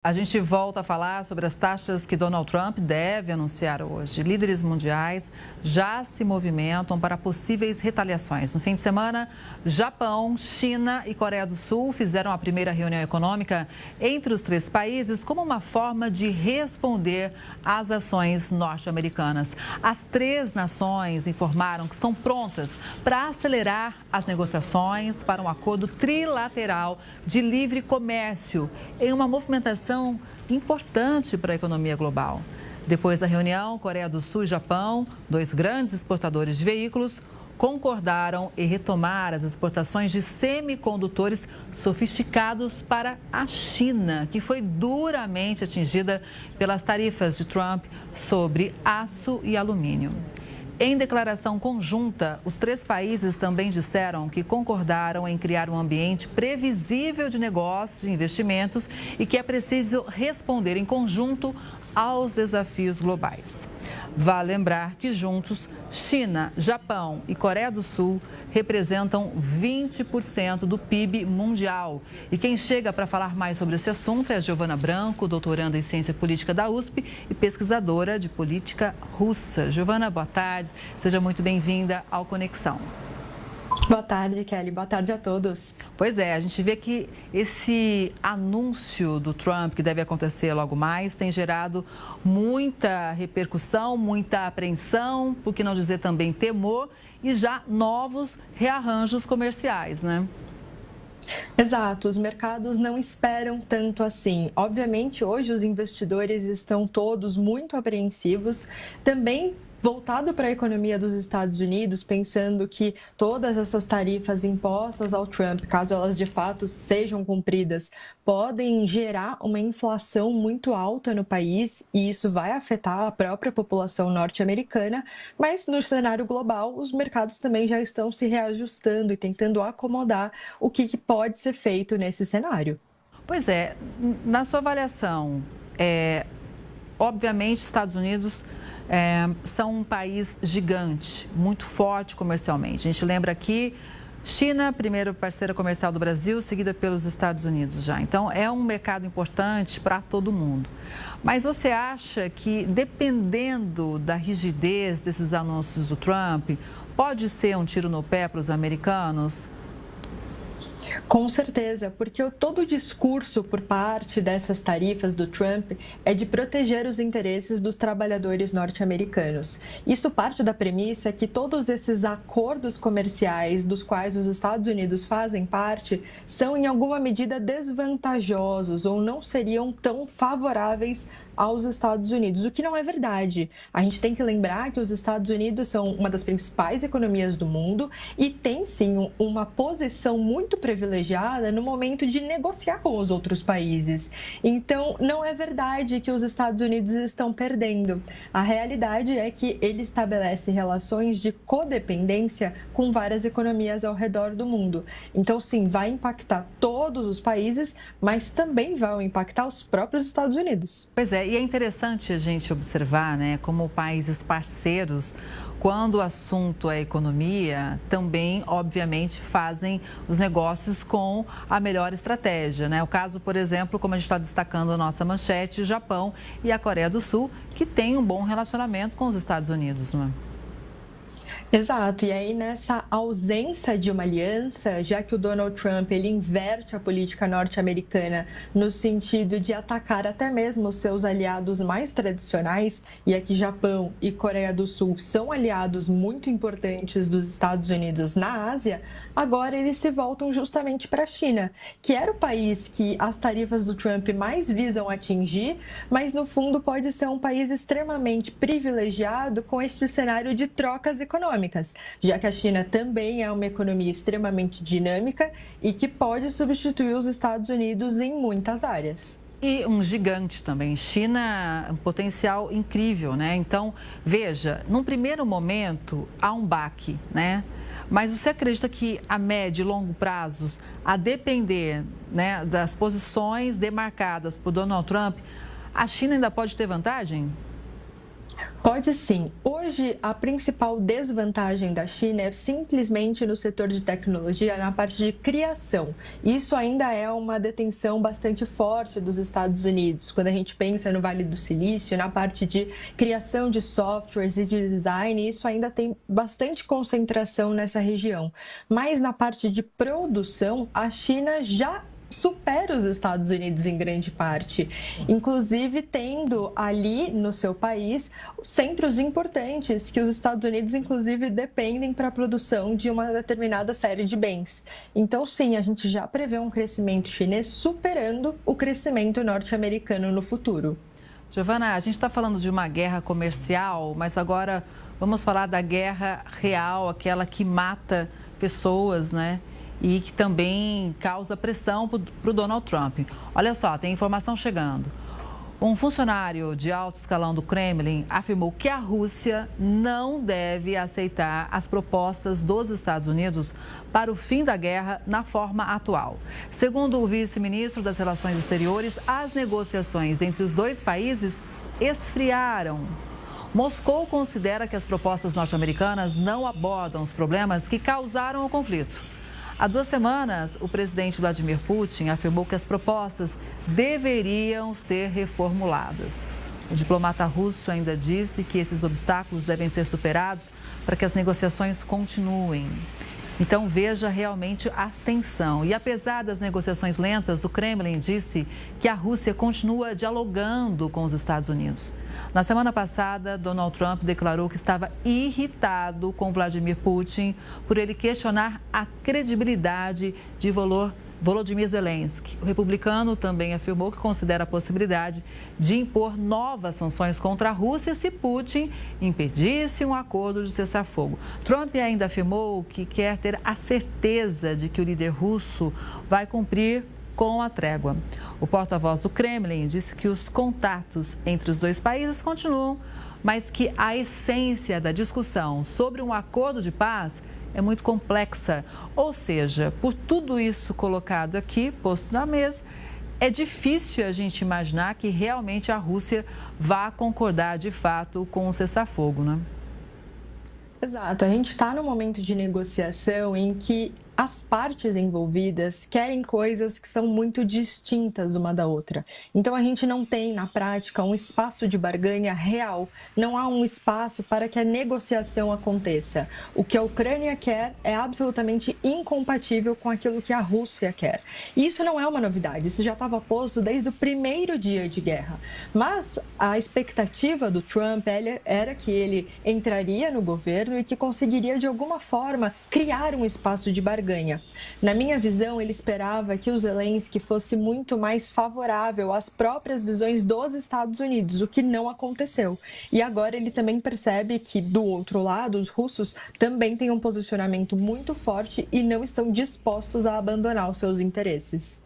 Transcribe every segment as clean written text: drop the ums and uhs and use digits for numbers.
A gente volta a falar sobre as taxas que Donald Trump deve anunciar hoje. Líderes mundiais já se movimentam para possíveis retaliações. No fim de semana, Japão, China e Coreia do Sul fizeram a primeira reunião econômica entre os três países como uma forma de responder às ações norte-americanas. As três nações informaram que estão prontas para acelerar as negociações para um acordo trilateral de livre comércio em uma movimentação importante para a economia global. Depois da reunião, Coreia do Sul e Japão, dois grandes exportadores de veículos, concordaram em retomar as exportações de semicondutores sofisticados para a China, que foi duramente atingida pelas tarifas de Trump sobre aço e alumínio. Em declaração conjunta, os três países também disseram que concordaram em criar um ambiente previsível de negócios e investimentos e que é preciso responder em conjunto aos desafios globais. Vale lembrar que juntos, China, Japão e Coreia do Sul representam 20% do PIB mundial. E quem chega para falar mais sobre esse assunto é a Giovana Branco, doutoranda em Ciência Política da USP e pesquisadora de política russa. Giovana, boa tarde. Seja muito bem-vinda ao Conexão. Boa tarde, Kelly. Boa tarde a todos. Pois é, a gente vê que esse anúncio do Trump, que deve acontecer logo mais, tem gerado muita repercussão, muita apreensão, por que não dizer também temor, e já novos rearranjos comerciais, né? Exato, os mercados não esperam tanto assim. Obviamente, hoje os investidores estão todos muito apreensivos, também voltado para a economia dos Estados Unidos, pensando que todas essas tarifas impostas ao Trump, caso elas de fato sejam cumpridas, podem gerar uma inflação muito alta no país e isso vai afetar a própria população norte-americana, mas no cenário global, os mercados também já estão se reajustando e tentando acomodar o que pode ser feito nesse cenário. Pois é, na sua avaliação, obviamente, Estados Unidos são um país gigante, muito forte comercialmente. A gente lembra aqui, China, primeiro parceira comercial do Brasil, seguida pelos Estados Unidos já. Então, é um mercado importante para todo mundo. Mas você acha que, dependendo da rigidez desses anúncios do Trump, pode ser um tiro no pé para os americanos? Com certeza, porque todo o discurso por parte dessas tarifas do Trump é de proteger os interesses dos trabalhadores norte-americanos. Isso parte da premissa que todos esses acordos comerciais dos quais os Estados Unidos fazem parte são em alguma medida desvantajosos ou não seriam tão favoráveis aos Estados Unidos, o que não é verdade. A gente tem que lembrar que os Estados Unidos são uma das principais economias do mundo e tem sim uma posição muito privilegiada no momento de negociar com os outros países. Então, não é verdade que os Estados Unidos estão perdendo. A realidade é que ele estabelece relações de codependência com várias economias ao redor do mundo. Então, sim, vai impactar todos os países, mas também vai impactar os próprios Estados Unidos. Pois é, e é interessante a gente observar, né, como países parceiros, quando o assunto é economia, também, obviamente, fazem os negócios com a melhor estratégia, né? O caso, por exemplo, como a gente está destacando a nossa manchete, o Japão e a Coreia do Sul, que têm um bom relacionamento com os Estados Unidos, não é? Exato, e aí nessa ausência de uma aliança, já que o Donald Trump ele inverte a política norte-americana no sentido de atacar até mesmo os seus aliados mais tradicionais, e aqui Japão e Coreia do Sul são aliados muito importantes dos Estados Unidos na Ásia, agora eles se voltam justamente para a China, que era o país que as tarifas do Trump mais visam atingir, mas no fundo pode ser um país extremamente privilegiado com este cenário de trocas econômicas, já que a China também é uma economia extremamente dinâmica e que pode substituir os Estados Unidos em muitas áreas. E um gigante também. China, um potencial incrível, né? Então, veja, num primeiro momento há um baque, né? Mas você acredita que a médio e longo prazos, a depender, né, das posições demarcadas por Donald Trump, a China ainda pode ter vantagem? Pode sim. Hoje, a principal desvantagem da China é simplesmente no setor de tecnologia, na parte de criação. Isso ainda é uma detenção bastante forte dos Estados Unidos. Quando a gente pensa no Vale do Silício, na parte de criação de softwares e de design, isso ainda tem bastante concentração nessa região. Mas na parte de produção, a China já supera os Estados Unidos em grande parte, inclusive tendo ali no seu país centros importantes que os Estados Unidos inclusive dependem para a produção de uma determinada série de bens. Então sim, a gente já prevê um crescimento chinês superando o crescimento norte-americano no futuro. Giovana, a gente está falando de uma guerra comercial, mas agora vamos falar da guerra real, aquela que mata pessoas, né? E que também causa pressão para o Donald Trump. Olha só, tem informação chegando. Um funcionário de alto escalão do Kremlin afirmou que a Rússia não deve aceitar as propostas dos Estados Unidos para o fim da guerra na forma atual. Segundo o vice-ministro das Relações Exteriores, as negociações entre os dois países esfriaram. Moscou considera que as propostas norte-americanas não abordam os problemas que causaram o conflito. Há 2 semanas, o presidente Vladimir Putin afirmou que as propostas deveriam ser reformuladas. O diplomata russo ainda disse que esses obstáculos devem ser superados para que as negociações continuem. Então, veja realmente a tensão. E apesar das negociações lentas, o Kremlin disse que a Rússia continua dialogando com os Estados Unidos. Na semana passada, Donald Trump declarou que estava irritado com Vladimir Putin por ele questionar a credibilidade de Volodymyr Zelensky. O republicano também afirmou que considera a possibilidade de impor novas sanções contra a Rússia se Putin impedisse um acordo de cessar-fogo. Trump ainda afirmou que quer ter a certeza de que o líder russo vai cumprir com a trégua. O porta-voz do Kremlin disse que os contatos entre os dois países continuam, mas que a essência da discussão sobre um acordo de paz é muito complexa. Ou seja, por tudo isso colocado aqui, posto na mesa, é difícil a gente imaginar que realmente a Rússia vá concordar de fato com o cessar-fogo, né? Exato, a gente está num momento de negociação em que as partes envolvidas querem coisas que são muito distintas uma da outra. Então, a gente não tem, na prática, um espaço de barganha real. Não há um espaço para que a negociação aconteça. O que a Ucrânia quer é absolutamente incompatível com aquilo que a Rússia quer. E isso não é uma novidade, isso já estava posto desde o primeiro dia de guerra. Mas a expectativa do Trump era que ele entraria no governo e que conseguiria, de alguma forma, criar um espaço de barganha. Na minha visão, ele esperava que o Zelensky fosse muito mais favorável às próprias visões dos Estados Unidos, o que não aconteceu. E agora ele também percebe que, do outro lado, os russos também têm um posicionamento muito forte e não estão dispostos a abandonar os seus interesses.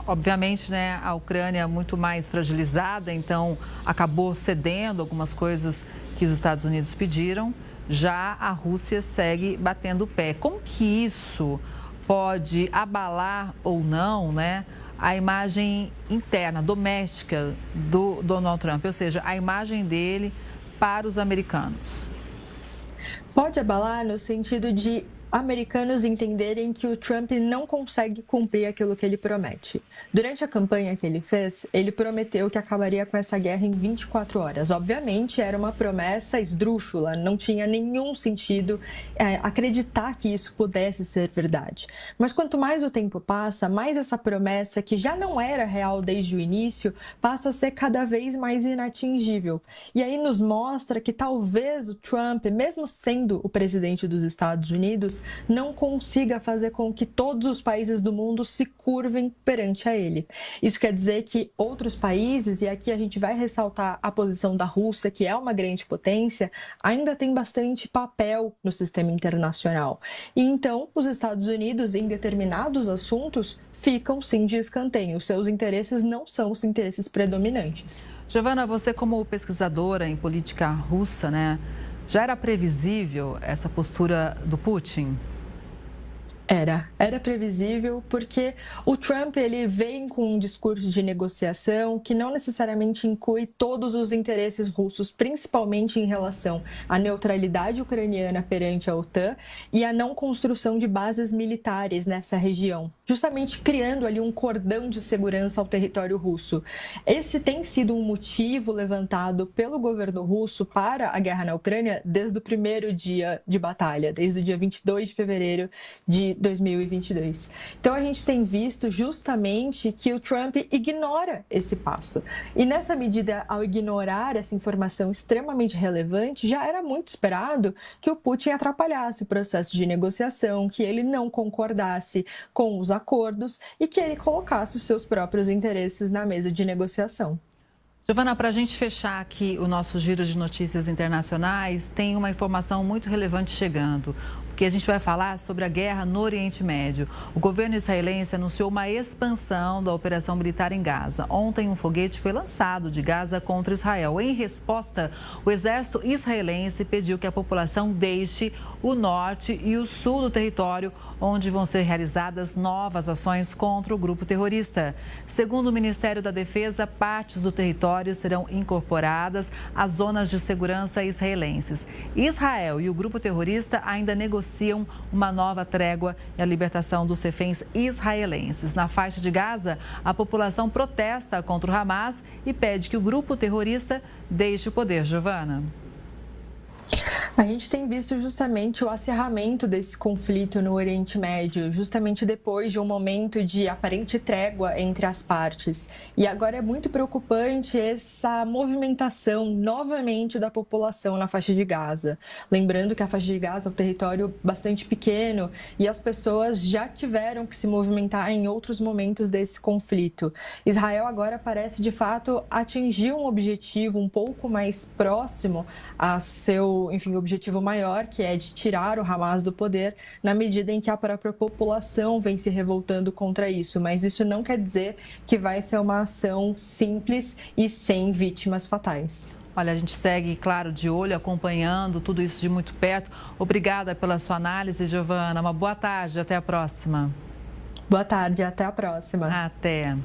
Obviamente, né, a Ucrânia é muito mais fragilizada, então acabou cedendo algumas coisas que os Estados Unidos pediram. Já a Rússia segue batendo o pé. Como que isso pode abalar ou não, né, a imagem interna, doméstica do Donald Trump, ou seja, a imagem dele para os americanos? Pode abalar no sentido de americanos entenderem que o Trump não consegue cumprir aquilo que ele promete. Durante a campanha que ele fez, ele prometeu que acabaria com essa guerra em 24 horas. Obviamente, era uma promessa esdrúxula, não tinha nenhum sentido acreditar que isso pudesse ser verdade. Mas quanto mais o tempo passa, mais essa promessa, que já não era real desde o início, passa a ser cada vez mais inatingível. E aí nos mostra que talvez o Trump, mesmo sendo o presidente dos Estados Unidos, não consiga fazer com que todos os países do mundo se curvem perante a ele. Isso quer dizer que outros países, e aqui a gente vai ressaltar a posição da Rússia, que é uma grande potência, ainda tem bastante papel no sistema internacional. E então, os Estados Unidos, em determinados assuntos, ficam sim de escanteio. Os seus interesses não são os interesses predominantes. Giovana, você como pesquisadora em política russa, né? Já era previsível essa postura do Putin? Era previsível, porque o Trump ele vem com um discurso de negociação que não necessariamente inclui todos os interesses russos, principalmente em relação à neutralidade ucraniana perante a OTAN e a não construção de bases militares nessa região, justamente criando ali um cordão de segurança ao território russo. Esse tem sido um motivo levantado pelo governo russo para a guerra na Ucrânia desde o primeiro dia de batalha, desde o dia 22 de fevereiro de 2022. Então, a gente tem visto justamente que o Trump ignora esse passo. E nessa medida, ao ignorar essa informação extremamente relevante, já era muito esperado que o Putin atrapalhasse o processo de negociação, que ele não concordasse com os acordos e que ele colocasse os seus próprios interesses na mesa de negociação. Giovana, para a gente fechar aqui o nosso giro de notícias internacionais, tem uma informação muito relevante chegando, porque a gente vai falar sobre a guerra no Oriente Médio. O governo israelense anunciou uma expansão da operação militar em Gaza. Ontem, um foguete foi lançado de Gaza contra Israel. Em resposta, o exército israelense pediu que a população deixe o norte e o sul do território, onde vão ser realizadas novas ações contra o grupo terrorista. Segundo o Ministério da Defesa, partes do território serão incorporadas às zonas de segurança israelenses. Israel e o grupo terrorista ainda negociam uma nova trégua e a libertação dos reféns israelenses. Na faixa de Gaza, a população protesta contra o Hamas e pede que o grupo terrorista deixe o poder. Giovana. A gente tem visto justamente o acirramento desse conflito no Oriente Médio, justamente depois de um momento de aparente trégua entre as partes. E agora é muito preocupante essa movimentação novamente da população na faixa de Gaza. Lembrando que a faixa de Gaza é um território bastante pequeno e as pessoas já tiveram que se movimentar em outros momentos desse conflito. Israel agora parece de fato atingir um objetivo um pouco mais próximo a seu objetivo maior, que é de tirar o Hamas do poder, na medida em que a própria população vem se revoltando contra isso. Mas isso não quer dizer que vai ser uma ação simples e sem vítimas fatais. Olha, a gente segue, claro, de olho, acompanhando tudo isso de muito perto. Obrigada pela sua análise, Giovana. Uma boa tarde, até a próxima. Boa tarde, até a próxima. Até.